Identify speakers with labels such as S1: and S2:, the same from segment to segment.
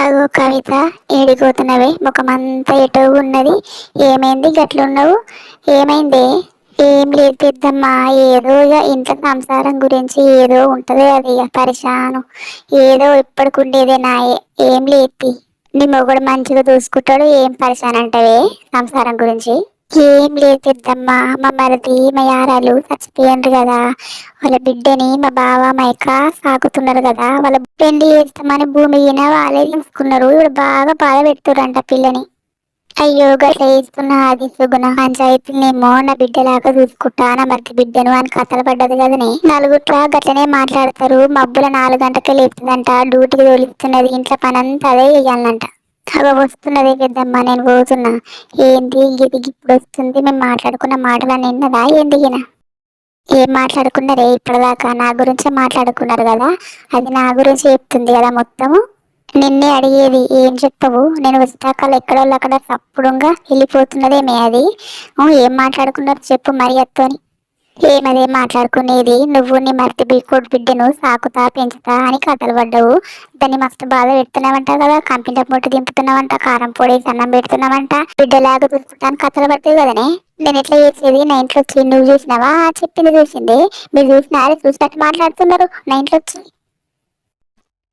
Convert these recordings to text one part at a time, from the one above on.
S1: అగో కవిత, ఏడిపోతున్నవే? ముఖమంతా ఎటో ఉన్నది. ఏమైంది గట్లున్నవు? ఏమైందే? ఏం లేదు పెద్దమ్మా. ఏదో ఇక ఇంట్లో సంసారం గురించి ఏదో ఉంటది. అది ఇక పరిశాను ఏదో ఇప్పటికుండేదే నాయే. ఏం లేదు. నీ మొగుడు మంచిగా చూసుకుంటాడు. ఏం పరిశాన్ అంటవే సంసారం గురించి? ఏం లేదు పెద్దమ్మా. మా మరిది మా యారాలు చచ్చిపోయిండ్రు కదా. వాళ్ళ బిడ్డని మా బావ మైక సాకుతున్నారు కదా. వాళ్ళ పెళ్లి చేస్తామని భూమి వాళ్ళే తీసుకున్నారు. ఇప్పుడు బాగా బాధ పెడుతురంట పిల్లని. అయ్యో గట్ల చేస్తున్నా అది సుగుణ పంచాయతీనేమో నా బిడ్డలాగా చూసుకుంటా, నా మరిది బిడ్డను అని కథలు పడ్డది కదనే. నలుగుట్లా గట్లనే మాట్లాడతారు. మబ్బుల 4 గంటలకే లేపుతుందంట. డ్యూటీకి తోలిస్తున్నది. ఇంట్లో పనంతా అదే చెయ్యాలంట. అవ వస్తున్నదే పెద్దమ్మ, నేను పోతున్నా. ఏంటి ఇది ఇప్పుడు వస్తుంది? మేము మాట్లాడుకున్న మాటలన్నీ విన్నదా ఏందిగిన? ఏం మాట్లాడుకున్నారే ఇప్పటిదాకా? నా గురించే మాట్లాడుకున్నారు కదా. అది నా గురించి చెప్తుంది కదా మొత్తము. నిన్నే అడిగేది ఏం చెప్పవు? నేను వచ్చాక ఎక్కడోళ్ళు అక్కడ తప్పుడుగా వెళ్ళిపోతున్నదేమే అది. ఏం మాట్లాడుకున్నారు చెప్పు మరి అత్తోని. ఏమదే మాట్లాడుకునేది? నువ్వు నీ మరిది కొడు బిడ్డను సాకుతా పెంచుతా అని కథలు పడ్డావు. దాన్ని మస్తు బాధ పెడుతున్నావంట కదా. కంపెనీ పొట్టు దింపుతున్నావంట. కారం పొడి అన్నం పెడుతున్నావంట. బిడ్డలాగా చూసుకుంటాను కథలు పడతావు కదనే. నేను ఎట్లా చేసేది? నా ఇంట్లో వచ్చి నువ్వు చూసినావా? చెప్పింది చూసింది. మీరు చూసినారే, చూసినట్టు మాట్లాడుతున్నారు నా ఇంట్లో వచ్చి.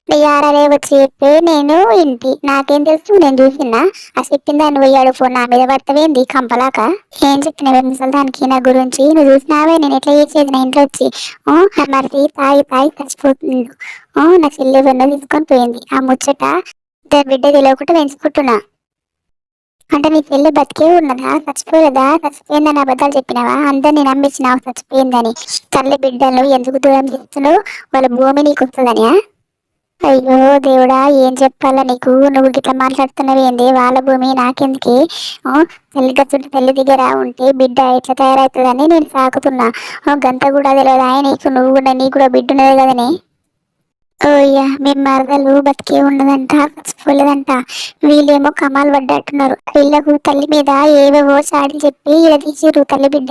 S1: నీ యారాలే వచ్చి చెప్పే నేను ఇంటి నాకేం తెలుసు? నేను చూసినా. ఆ చెప్పింది దాన్ని పోయాడు ఫోన్ నా మీద పడతావేంది కంపలాక? ఏం చెప్పినవే ముసలి దానికి నా గురించి? నువ్వు చూసినావే నేను ఎట్లా చేసేది నా ఇంట్లో వచ్చి. మరిది తాగి తాగి చచ్చిపోతుంది. నా చెల్లి వెన్న తీసుకొని పోయింది. ఆ ముచ్చట దాని బిడ్డ తెలియకుండా పెంచుకుంటున్నా. అంటే నీ చెల్లి బతికే ఉన్నదా? చచ్చిపోలేదా? చచ్చిపోయిందని అబద్ధాలు చెప్పినావా? అందరినీ నమ్మించినావు చచ్చిపోయిందని. తల్లి బిడ్డలు ఎందుకు దూరం చేస్తున్నావు? వాళ్ళ భూమి నీకు వస్తుందనియా? అయ్యో దేవుడా, ఏం చెప్పాలా నీకు? నువ్వు గిట్లా మాట్లాడుతున్నావు ఏంది? వాళ్ళ భూమి నాకెందుకే? తల్లి గచ్చుంటే తల్లి దగ్గర ఉంటే బిడ్డ ఎట్లా తయారవుతుందని నేను సాకుతున్నా. గంత కూడా తెలియదా నీకు? నువ్వు కూడా నీకు కూడా బిడ్డ ఉన్నది కదనే. ఓయ్యా, మీ మరదలు బతికే ఉన్నదంట, చచ్చిపోలేదంట. వీళ్ళేమో కమాలు పడ్డట్టున్నారు. వీళ్ళకు తల్లి మీద ఏవేవో చాడీలు చెప్పి ఇలా తీసిర్రు తల్లి బిడ్డ.